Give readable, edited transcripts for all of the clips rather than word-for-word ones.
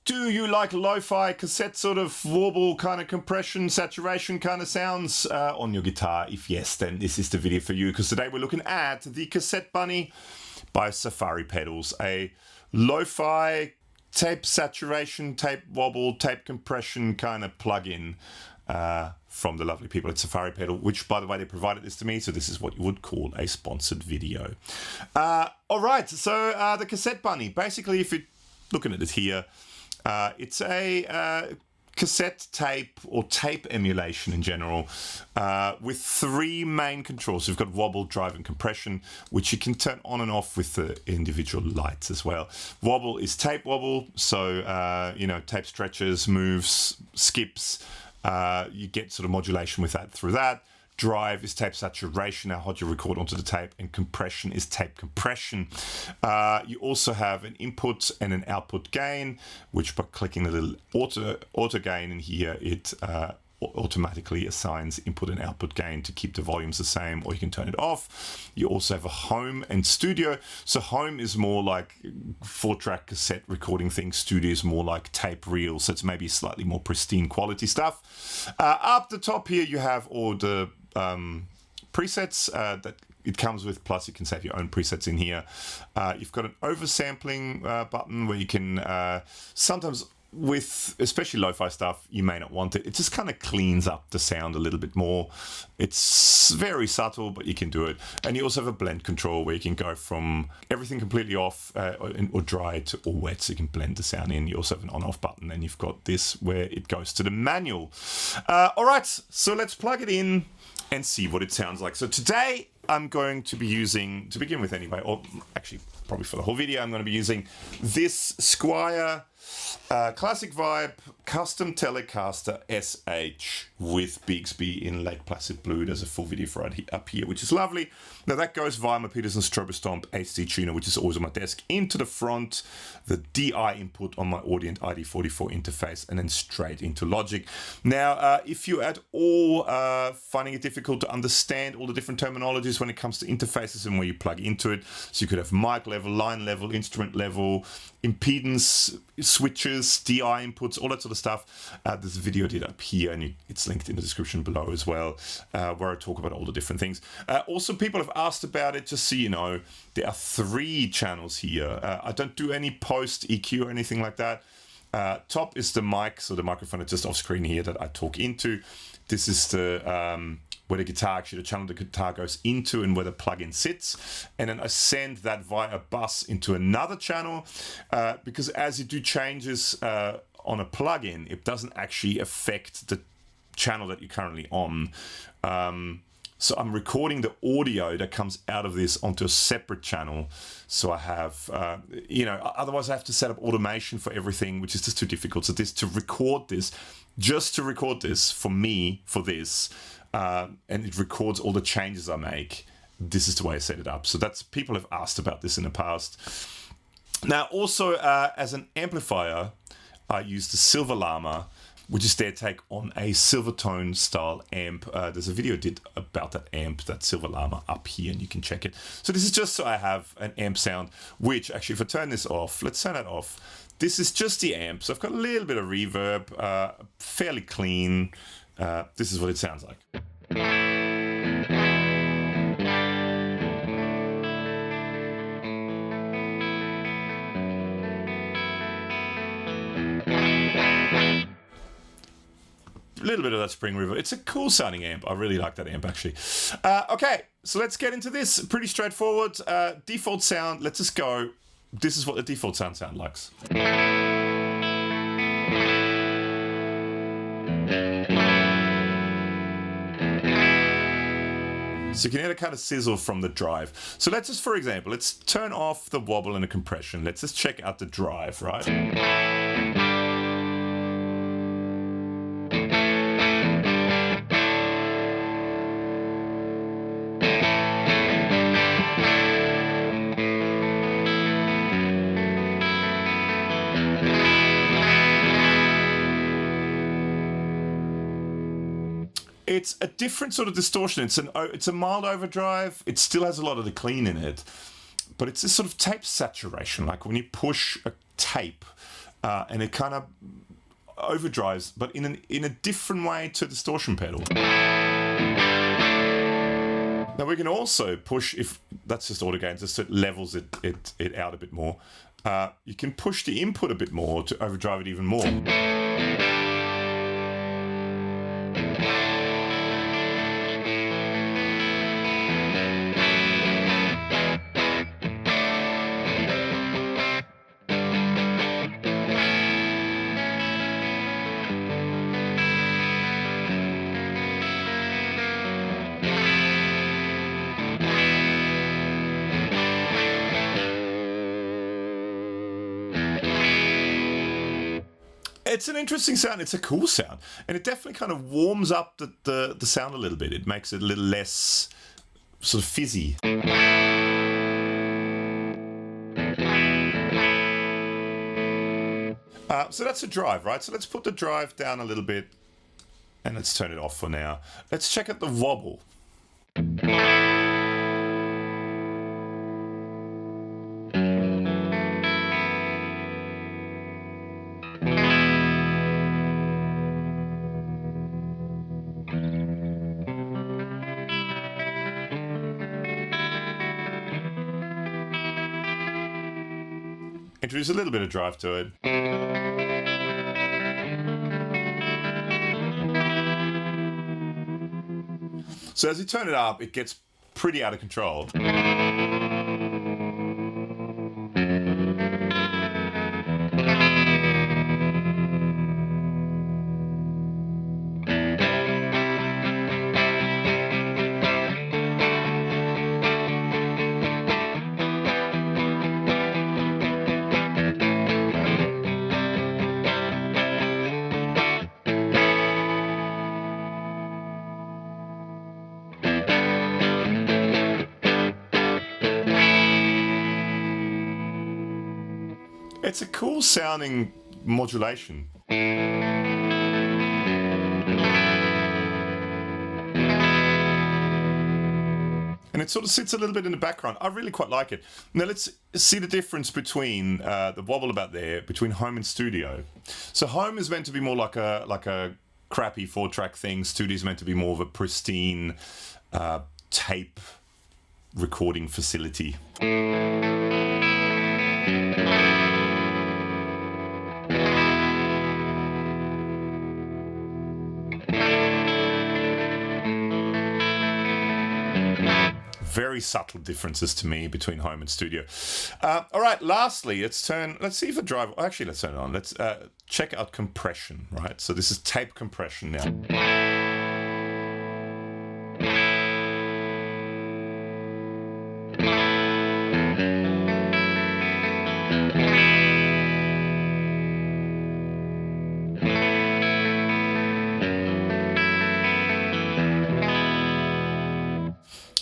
Do you like lo-fi cassette sort of warble kind of compression, saturation kind of sounds on your guitar? If yes, then this is the video for you, because today we're looking at the Cassette Bunny by Safari Pedals, a lo-fi tape saturation, tape wobble, tape compression kind of plugin from the lovely people at Safari Pedal, which, by the way, they provided this to me, so this is what you would call a sponsored video. All right, so the Cassette Bunny, basically, if you're looking at it here, it's a cassette tape or tape emulation in general with three main controls. You've got wobble, drive, and compression, which you can turn on and off with the individual lights as well. Wobble is tape wobble, so you know, tape stretches, moves, skips. You get sort of modulation with that through that. Drive is tape saturation, how hot you record onto the tape, and compression is tape compression. You also have an input and an output gain, which by clicking the little auto gain in here, it automatically assigns input and output gain to keep the volumes the same, or you can turn it off. You also have a home and studio. So home is more like 4-track cassette recording thing. Studio is more like tape reel, so it's maybe slightly more pristine quality stuff. Up the top here you have all the presets that it comes with, plus you can save your own presets in here. You've got an oversampling button where you can sometimes, with especially lo-fi stuff, you may not want it. It just kind of cleans up the sound a little bit more. It's very subtle, but you can do it. And you also have a blend control where you can go from everything completely off or dry to all wet, so you can blend the sound in. You also have an on-off button, and you've got this where it goes to the manual. All right, so let's plug it in and see what it sounds like. So today I'm going to be using, to begin with anyway, or actually probably for the whole video, I'm going to be using this Squier Classic Vibe Custom Telecaster SH with Bigsby in Lake Placid Blue. There's a full video for it up here, which is lovely. Now that goes via my Peterson Strobostomp HD tuner, which is always on my desk, into the front, the DI input on my Audient ID44 interface, and then straight into Logic. Now, if you're at all finding it difficult to understand all the different terminologies when it comes to interfaces and where you plug into it, so you could have mic level, line level, instrument level, impedance switches, DI inputs, all that sort of stuff. There's a video I did up here, and it's linked in the description below as well, where I talk about all the different things. Also, people have asked about it, just so you know, there are 3 channels here. I don't do any post EQ or anything like that. Top is the mic, so the microphone is just off screen here that I talk into. This is the where the guitar, actually the channel the guitar goes into and where the plugin sits, and then I send that via bus into another channel, because as you do changes on a plugin, it doesn't actually affect the channel that you're currently on. So I'm recording the audio that comes out of this onto a separate channel. So I have, you know, otherwise I have to set up automation for everything, which is just too difficult. So to record this for me, for this, and it records all the changes I make. This is the way I set it up. So that's, people have asked about this in the past. Now, also as an amplifier, I use the Silver Llama, which is their take on a Silvertone style amp. There's a video I did about that amp, that Silver Llama, up here, and you can check it. So this is just so I have an amp sound, which actually, if I turn this off, let's turn that off. This is just the amp. So I've got a little bit of reverb, fairly clean. This is what it sounds like. A little bit of that spring reverb. It's a cool sounding amp. I really like that amp, actually. Okay, so let's get into this. Pretty straightforward. Default sound, let's just go. This is what the default sound sounds like. So you can hear the kind of sizzle from the drive. So let's just, for example, let's turn off the wobble and the compression. Let's just check out the drive, right? It's a different sort of distortion. It's a mild overdrive. It still has a lot of the clean in it, but it's this sort of tape saturation, like when you push a tape and it kind of overdrives, but in a different way to distortion pedal. Now we can also push, if that's just auto gain, just it levels it out a bit more. You can push the input a bit more to overdrive it even more. It's an interesting sound. It's a cool sound, and it definitely kind of warms up the sound a little bit. It makes it a little less sort of fizzy. So that's a drive, right? So let's put the drive down a little bit, and let's turn it off for now. Let's check out the wobble. Introduce a little bit of drive to it. So as you turn it up, it gets pretty out of control. It's a cool sounding modulation. And it sort of sits a little bit in the background. I really quite like it. Now let's see the difference between the wobble about there, between home and studio. So home is meant to be more like a crappy 4-track thing. Studio is meant to be more of a pristine tape recording facility. Very subtle differences to me between home and studio. All right, lastly, let's see if the drive, actually let's turn it on. Let's check out compression, right? So this is tape compression now.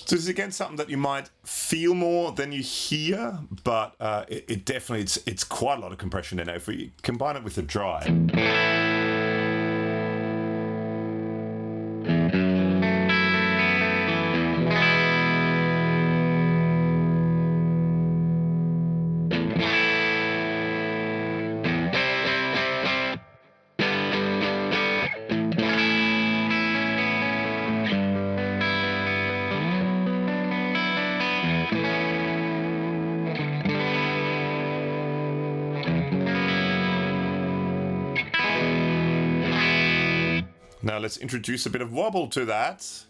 So this is again something that you might feel more than you hear, but it definitely, it's quite a lot of compression in it. If we combine it with the drive. Now let's introduce a bit of wobble to that.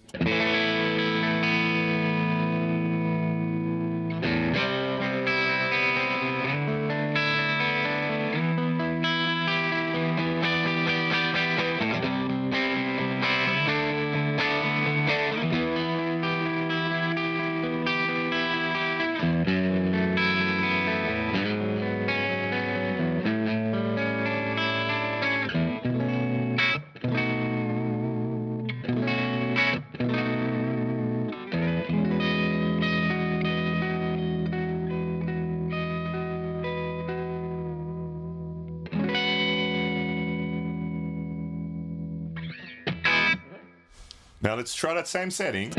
Now let's try that same setting.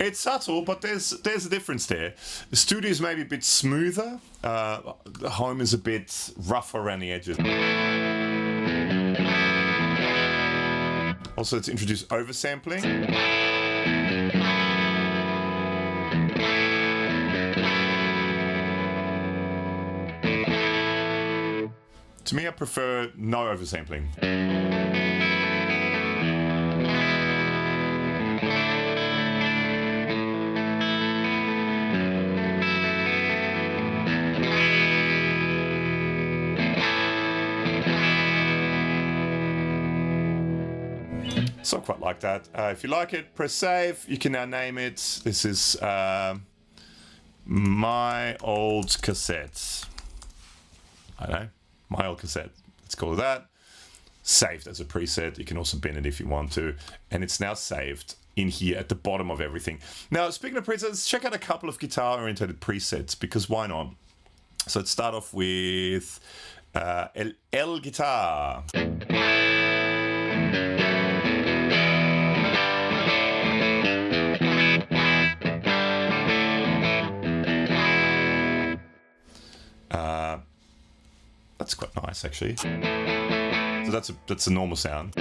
It's subtle, but there's a difference there. The studio is maybe a bit smoother. The home is a bit rougher around the edges. Also, let's introduce oversampling. To me, I prefer no oversampling. So I quite like that. If you like it, press save. You can now name it. This is my old cassette. I don't know, my old cassette. Let's call it that. Saved as a preset. You can also bin it if you want to. And it's now saved in here at the bottom of everything. Now, speaking of presets, let's check out a couple of guitar-oriented presets, because why not? So let's start off with El Guitar. That's quite nice, actually. So that's a normal sound.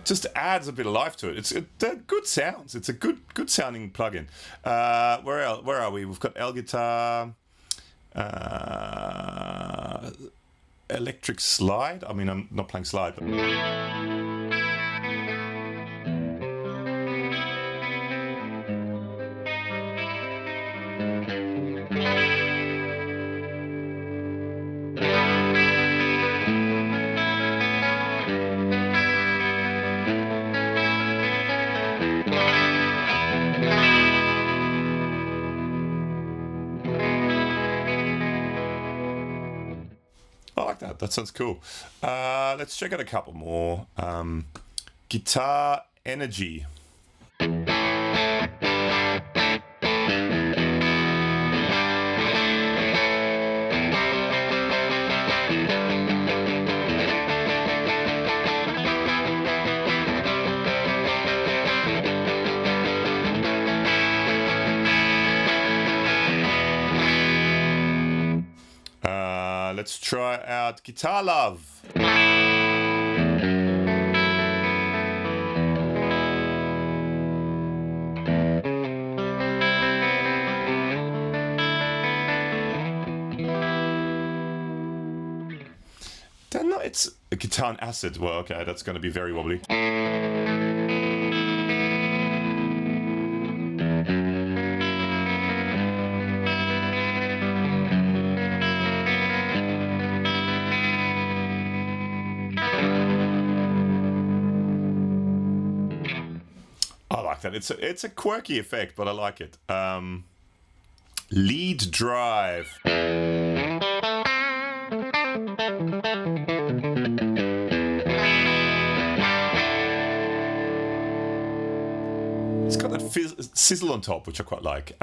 Just adds a bit of life to it. They're good sounds. It's a good sounding plugin. Where are we? We've got El Guitar, electric slide. I mean, I'm not playing slide, but I like that. That sounds cool. Let's check out a couple more. Guitar Energy. Let's try out Guitar Love. No, it's a guitar and acid. Well, okay, that's going to be very wobbly. I like that. It's a quirky effect, but I like it. Lead drive. It's got that sizzle on top, which I quite like.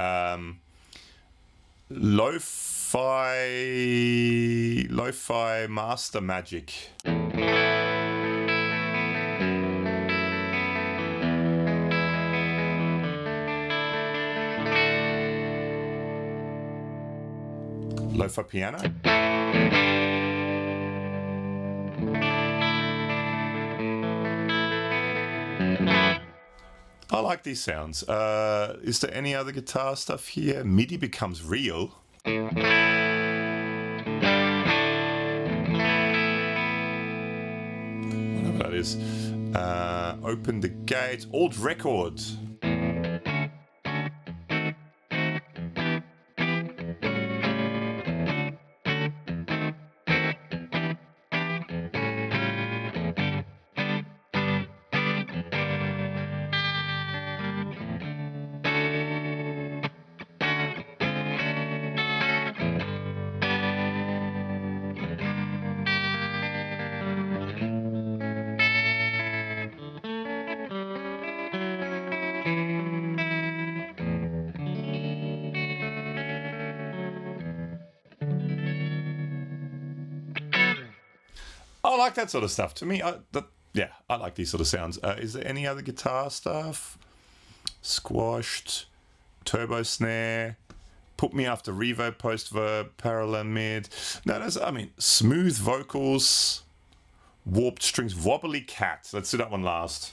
Lo-fi master magic. Lo-fi piano. I like these sounds. Is there any other guitar stuff here? MIDI becomes real. Whatever that is. Open the gate. Old record. I like that sort of stuff. To me, yeah, I like these sort of sounds. Is there any other guitar stuff? Squashed, turbo snare, put me after reverb, post verb, parallel mid. No, that's, I mean, smooth vocals, warped strings, wobbly cat. Let's do that one last.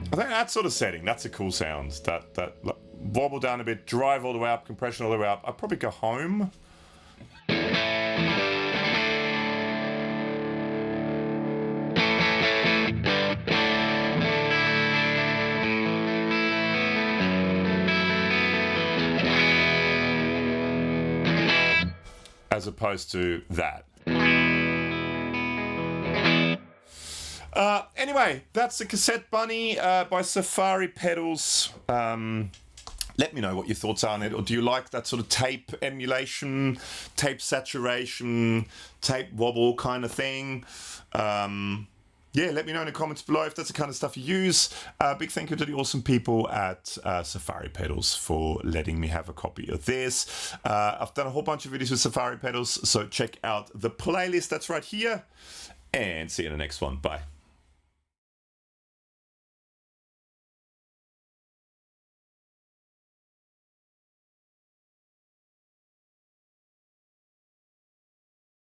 I think that sort of setting, that's a cool sound. That wobble down a bit, drive all the way up, compression all the way up. I'd probably go home. As opposed to that. Anyway, that's the Cassette Bunny by Safari Pedals. Let me know what your thoughts are on it, or do you like that sort of tape emulation, tape saturation, tape wobble kind of thing? Yeah, let me know in the comments below if that's the kind of stuff you use. Big thank you to the awesome people at Safari Pedals for letting me have a copy of this. I've done a whole bunch of videos with Safari Pedals, so check out the playlist that's right here, and see you in the next one. Bye.